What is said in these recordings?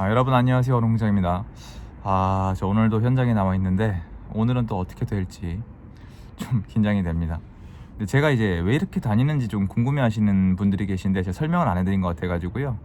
여러분 안녕하세요. 노홍장입니다. 저 오늘도 현장에 나와 있는데 오늘은 또 어떻게 될지 좀 긴장이 됩니다. 근데 제가 이제 왜 이렇게 다니는지 좀 궁금해 하시는 분들이 계신데 제가 설명을 안 해드린 것 같아가지고요.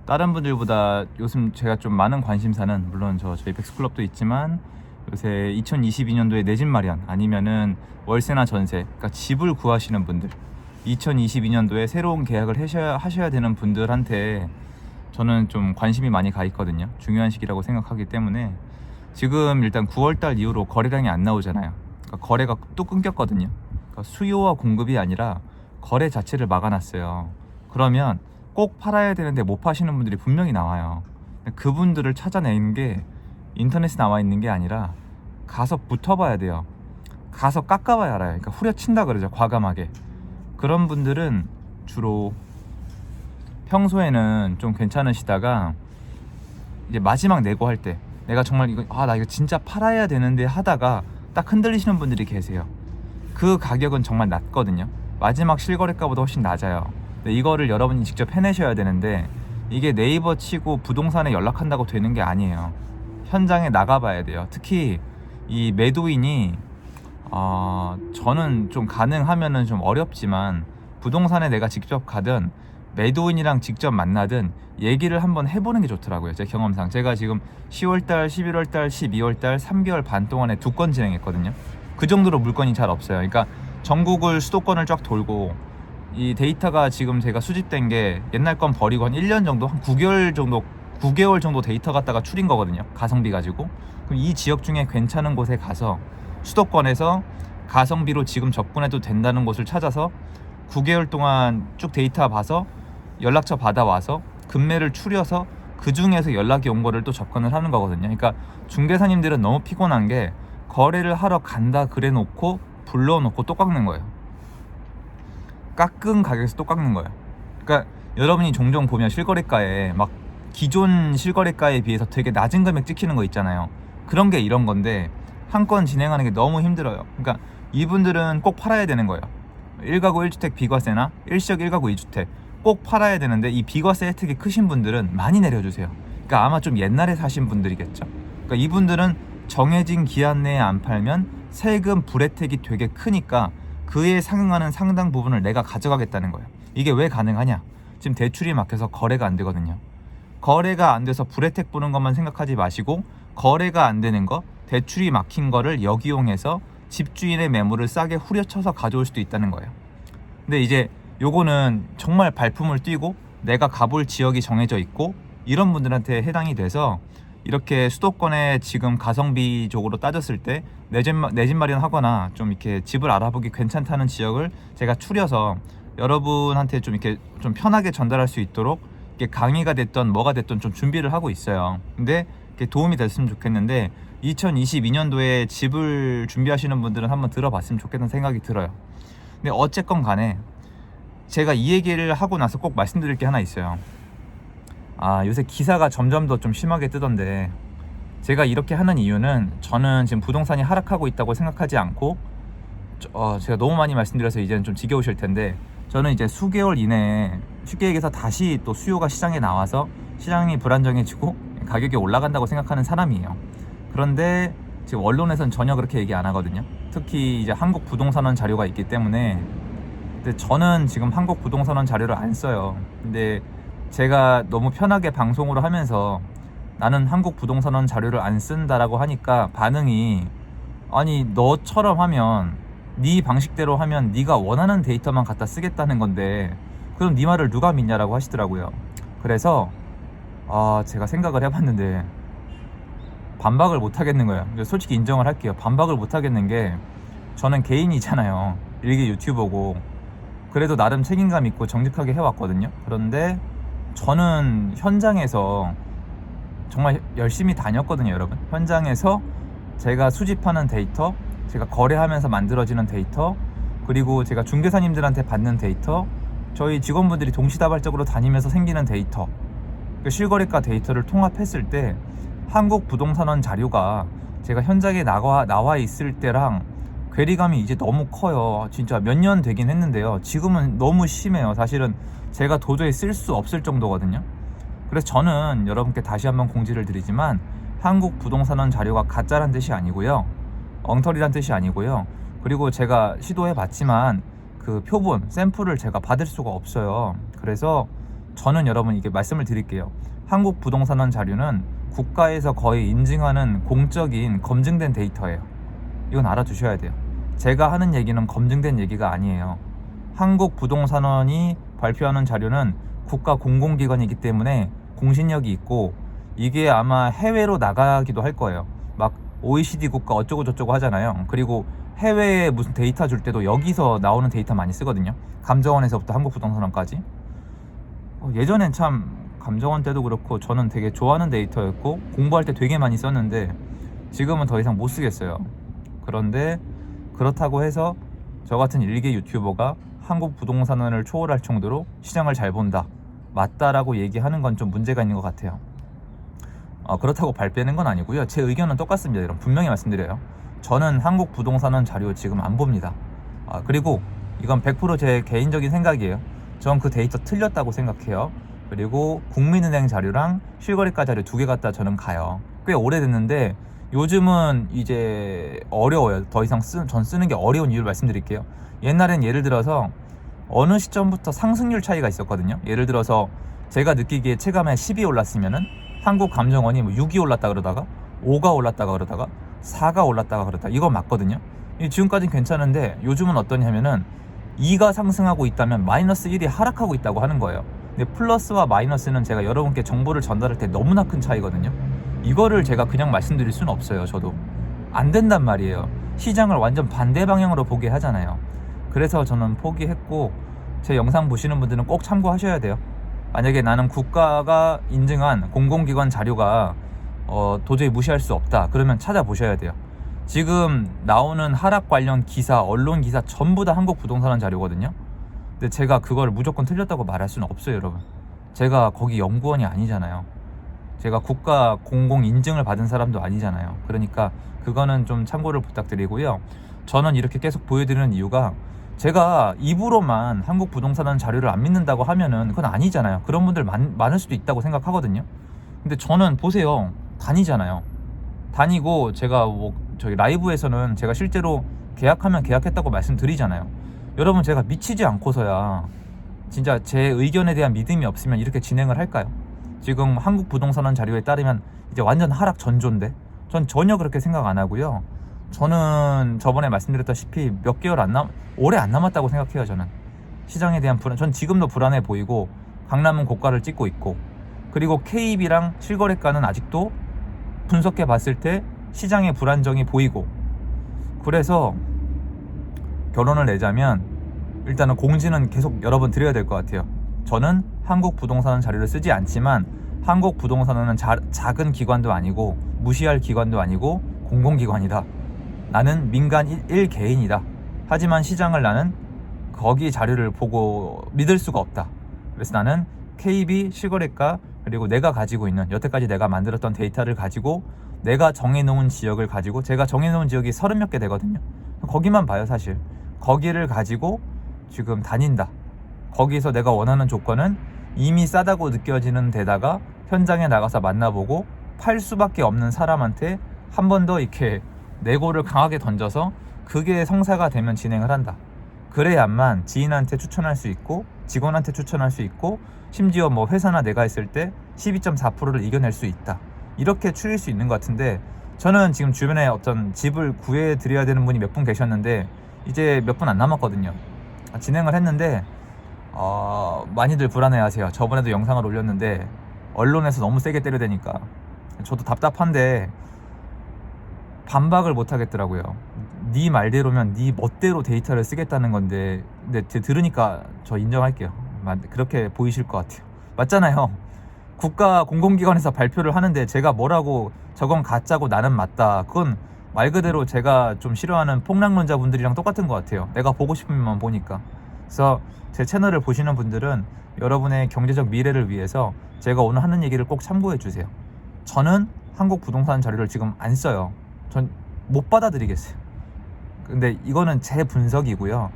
다른 분들보다 요즘 제가 좀 많은 관심사는 물론 저희 백스클럽도 있지만 요새 2022년도에 내 집 마련 아니면은 월세나 전세, 그러니까 집을 구하시는 분들, 2022년도에 새로운 계약을 하셔야 되는 분들한테 저는 좀 관심이 많이 가 있거든요. 중요한 시기라고 생각하기 때문에 지금 일단 9월달 이후로 거래량이 안 나오잖아요. 그러니까 거래가 또 끊겼거든요. 그러니까 수요와 공급이 아니라 거래 자체를 막아놨어요. 그러면 꼭 팔아야 되는데 못 파시는 분들이 분명히 나와요. 그분들을 찾아내는 게 인터넷에 나와 있는 게 아니라 가서 붙어봐야 돼요. 가서 깎아봐야 알아요. 그러니까 후려친다 그러죠, 과감하게. 그런 분들은 주로 평소에는 좀 괜찮으시다가 이제 마지막 내고 할 때 내가 정말 나 이거 진짜 팔아야 되는데 하다가 딱 흔들리시는 분들이 계세요. 그 가격은 정말 낮거든요. 마지막 실거래가보다 훨씬 낮아요. 근데 이거를 여러분이 직접 해내셔야 되는데 이게 네이버 치고 부동산에 연락한다고 되는 게 아니에요. 현장에 나가봐야 돼요. 특히 이 매도인이 저는 좀 가능하면은 좀 어렵지만 부동산에 내가 직접 가든 매도인이랑 직접 만나든 얘기를 한번 해보는 게 좋더라고요. 제 경험상 제가 지금 10월달, 11월달, 12월달 3개월 반 동안에 2건 진행했거든요. 그 정도로 물건이 잘 없어요. 그러니까 전국을 수도권을 쫙 돌고 이 데이터가 지금 제가 수집된 게 옛날 건 버리고 한 1년 정도, 한 9개월 정도 데이터 갖다가 추린 거거든요. 가성비 가지고. 그럼 이 지역 중에 괜찮은 곳에 가서 수도권에서 가성비로 지금 접근해도 된다는 곳을 찾아서 9개월 동안 쭉 데이터 봐서 연락처 받아와서 금매를 추려서 그 중에서 연락이 온 거를 또 접근을 하는 거거든요. 그러니까 중개사님들은 너무 피곤한 게 거래를 하러 간다 그래 놓고 불러놓고 또 깎는 거예요. 깎은 가격에서 또 깎는 거예요. 그러니까 여러분이 종종 보면 실거래가에 막 기존 실거래가에 비해서 되게 낮은 금액 찍히는 거 있잖아요. 그런 게 이런 건데 한 건 진행하는 게 너무 힘들어요. 그러니까 이분들은 꼭 팔아야 되는 거예요. 1가구 1주택 비과세나 일시적 1가구 2주택 꼭 팔아야 되는데 이 비과세 혜택이 크신 분들은 많이 내려주세요. 그러니까 아마 좀 옛날에 사신 분들이겠죠. 그러니까 이분들은 정해진 기한 내에 안 팔면 세금 불혜택이 되게 크니까 그에 상응하는 상당 부분을 내가 가져가겠다는 거예요. 이게 왜 가능하냐? 지금 대출이 막혀서 거래가 안 되거든요. 거래가 안 돼서 불혜택 보는 것만 생각하지 마시고 거래가 안 되는 거, 대출이 막힌 거를 역이용해서 집주인의 매물을 싸게 후려쳐서 가져올 수도 있다는 거예요. 근데 이제 요거는 정말 발품을 띄고 내가 가볼 지역이 정해져 있고 이런 분들한테 해당이 돼서 이렇게 수도권에 지금 가성비적으로 따졌을 때 내 집 마련하거나 좀 이렇게 집을 알아보기 괜찮다는 지역을 제가 추려서 여러분한테 좀 이렇게 좀 편하게 전달할 수 있도록 이렇게 강의가 됐던 뭐가 됐던 좀 준비를 하고 있어요. 근데 이렇게 도움이 됐으면 좋겠는데 2022년도에 집을 준비하시는 분들은 한번 들어봤으면 좋겠다는 생각이 들어요. 근데 어쨌건 간에 제가 이 얘기를 하고 나서 꼭 말씀드릴 게 하나 있어요. 요새 기사가 점점 더 좀 심하게 뜨던데 제가 이렇게 하는 이유는 저는 지금 부동산이 하락하고 있다고 생각하지 않고 제가 너무 많이 말씀드려서 이제는 좀 지겨우실 텐데 저는 이제 수개월 이내에 쉽게 얘기해서 다시 또 수요가 시장에 나와서 시장이 불안정해지고 가격이 올라간다고 생각하는 사람이에요. 그런데 지금 언론에서는 전혀 그렇게 얘기 안 하거든요. 특히 이제 한국부동산원 자료가 있기 때문에. 근데 저는 지금 한국부동산원 자료를 안 써요. 근데 제가 너무 편하게 방송으로 하면서 나는 한국부동산원 자료를 안 쓴다라고 하니까 반응이 아니 너처럼 하면 네 방식대로 하면 네가 원하는 데이터만 갖다 쓰겠다는 건데 그럼 네 말을 누가 믿냐라고 하시더라고요. 그래서 제가 생각을 해봤는데 반박을 못 하겠는 거예요. 솔직히 인정을 할게요. 반박을 못 하겠는 게 저는 개인이잖아요. 일개 유튜버고 그래도 나름 책임감 있고 정직하게 해왔거든요. 그런데 저는 현장에서 정말 열심히 다녔거든요, 여러분. 현장에서 제가 수집하는 데이터, 제가 거래하면서 만들어지는 데이터, 그리고 제가 중개사님들한테 받는 데이터, 저희 직원분들이 동시다발적으로 다니면서 생기는 데이터, 그 실거래가 데이터를 통합했을 때 한국부동산원 자료가 제가 현장에 나와 있을 때랑 괴리감이 이제 너무 커요. 진짜 몇 년 되긴 했는데요. 지금은 너무 심해요. 사실은 제가 도저히 쓸 수 없을 정도거든요. 그래서 저는 여러분께 다시 한번 공지를 드리지만 한국부동산원 자료가 가짜란 뜻이 아니고요, 엉터리란 뜻이 아니고요, 그리고 제가 시도해 봤지만 그 표본 샘플을 제가 받을 수가 없어요. 그래서 저는 여러분 이게 말씀을 드릴게요. 한국부동산원 자료는 국가에서 거의 인증하는 공적인 검증된 데이터예요. 이건 알아두셔야 돼요. 제가 하는 얘기는 검증된 얘기가 아니에요. 한국부동산원이 발표하는 자료는 국가 공공기관이기 때문에 공신력이 있고, 이게 아마 해외로 나가기도 할 거예요. 막 OECD 국가 어쩌고 저쩌고 하잖아요. 그리고 해외에 무슨 데이터 줄 때도 여기서 나오는 데이터 많이 쓰거든요. 감정원에서부터 한국부동산원까지. 예전엔 참 감정원 때도 그렇고 저는 되게 좋아하는 데이터였고 공부할 때 되게 많이 썼는데 지금은 더 이상 못 쓰겠어요. 그런데 그렇다고 해서 저 같은 일개 유튜버가 한국부동산원을 초월할 정도로 시장을 잘 본다, 맞다라고 얘기하는 건 좀 문제가 있는 것 같아요. 그렇다고 발표하는 건 아니고요. 제 의견은 똑같습니다. 여러분 분명히 말씀드려요. 저는 한국부동산원 자료 지금 안 봅니다. 그리고 이건 100% 제 개인적인 생각이에요. 전 그 데이터 틀렸다고 생각해요. 그리고 국민은행 자료랑 실거래가 자료 두 개 갖다 저는 가요. 꽤 오래됐는데 요즘은 이제 어려워요. 더 이상 전 쓰는 게 어려운 이유를 말씀드릴게요. 옛날엔 예를 들어서 어느 시점부터 상승률 차이가 있었거든요. 예를 들어서 제가 느끼기에 체감에 10이 올랐으면은 한국감정원이 뭐 6이 올랐다 그러다가 5가 올랐다가 그러다가 4가 올랐다가 그러다, 이거 맞거든요. 지금까지는 괜찮은데 요즘은 어떠냐면은 2가 상승하고 있다면 마이너스 1이 하락하고 있다고 하는 거예요. 근데 플러스와 마이너스는 제가 여러분께 정보를 전달할 때 너무나 큰 차이거든요. 이거를 제가 그냥 말씀드릴 수는 없어요. 저도 안 된단 말이에요. 시장을 완전 반대 방향으로 보게 하잖아요. 그래서 저는 포기했고, 제 영상 보시는 분들은 꼭 참고하셔야 돼요. 만약에 나는 국가가 인증한 공공기관 자료가 도저히 무시할 수 없다, 그러면 찾아보셔야 돼요. 지금 나오는 하락 관련 기사, 언론 기사 전부 다 한국부동산원 자료거든요. 근데 제가 그걸 무조건 틀렸다고 말할 수는 없어요. 여러분, 제가 거기 연구원이 아니잖아요. 제가 국가 공공 인증을 받은 사람도 아니잖아요. 그러니까 그거는 좀 참고를 부탁드리고요. 저는 이렇게 계속 보여드리는 이유가, 제가 입으로만 한국부동산원 자료를 안 믿는다고 하면은 그건 아니잖아요. 그런 분들 많을 수도 있다고 생각하거든요. 근데 저는 보세요, 다니잖아요. 다니고 제가 뭐 저희 라이브에서는 제가 실제로 계약하면 계약했다고 말씀드리잖아요. 여러분, 제가 미치지 않고서야 진짜 제 의견에 대한 믿음이 없으면 이렇게 진행을 할까요? 지금 한국부동산원 자료에 따르면 이제 완전 하락 전조인데 전 전혀 그렇게 생각 안 하고요. 저는 저번에 말씀드렸다시피 몇 개월 오래 안 남았다고 생각해요. 저는 시장에 대한 불안, 전 지금도 불안해 보이고 강남은 고가를 찍고 있고, 그리고 KB랑 실거래가는 아직도 분석해 봤을 때 시장의 불안정이 보이고, 그래서 결론을 내자면 일단은 공지는 계속 여러 번 드려야 될 것 같아요. 저는 한국부동산원 자료를 쓰지 않지만 한국부동산원은 작은 기관도 아니고 무시할 기관도 아니고 공공기관이다. 나는 민간 1개인이다. 하지만 시장을 나는 거기 자료를 보고 믿을 수가 없다. 그래서 나는 KB 실거래가, 그리고 내가 가지고 있는 여태까지 내가 만들었던 데이터를 가지고 내가 정해놓은 지역을 가지고, 제가 정해놓은 지역이 30몇 개 되거든요. 거기만 봐요. 사실 거기를 가지고 지금 다닌다. 거기서 내가 원하는 조건은 이미 싸다고 느껴지는 데다가 현장에 나가서 만나보고 팔 수밖에 없는 사람한테 한 번 더 이렇게 내고를 강하게 던져서 그게 성사가 되면 진행을 한다. 그래야만 지인한테 추천할 수 있고 직원한테 추천할 수 있고, 심지어 뭐 회사나 내가 했을 때 12.4%를 이겨낼 수 있다. 이렇게 추릴 수 있는 것 같은데, 저는 지금 주변에 어떤 집을 구해드려야 되는 분이 몇 분 계셨는데 이제 몇 분 안 남았거든요. 진행을 했는데 많이들 불안해하세요. 저번에도 영상을 올렸는데 언론에서 너무 세게 때려대니까 저도 답답한데 반박을 못 하겠더라고요. 네 말대로면 네 멋대로 데이터를 쓰겠다는 건데, 근데 들으니까 저 인정할게요. 그렇게 보이실 것 같아요. 맞잖아요. 국가 공공기관에서 발표를 하는데 제가 뭐라고 저건 가짜고 나는 맞다, 그건 말 그대로 제가 좀 싫어하는 폭락론자분들이랑 똑같은 것 같아요. 내가 보고 싶으면 보니까. 그래서 제 채널을 보시는 분들은 여러분의 경제적 미래를 위해서 제가 오늘 하는 얘기를 꼭 참고해 주세요. 저는 한국 부동산 자료를 지금 안 써요. 전 못 받아들이겠어요. 근데 이거는 제 분석이고요.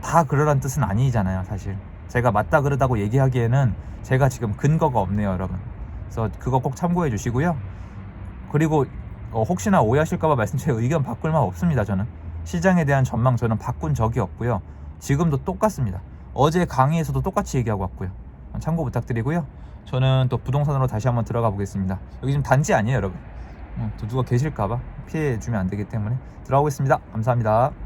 다 그러란 뜻은 아니잖아요, 사실. 제가 맞다 그러다고 얘기하기에는 제가 지금 근거가 없네요, 여러분. 그래서 그거 꼭 참고해 주시고요. 그리고 혹시나 오해하실까봐 제 의견 바꿀 말 없습니다. 저는 시장에 대한 전망 저는 바꾼 적이 없고요. 지금도 똑같습니다. 어제 강의에서도 똑같이 얘기하고 왔고요. 참고 부탁드리고요. 저는 또 부동산으로 다시 한번 들어가 보겠습니다. 여기 지금 단지 아니에요, 여러분. 또 누가 계실까봐 피해 주면 안 되기 때문에 들어가보겠습니다. 감사합니다.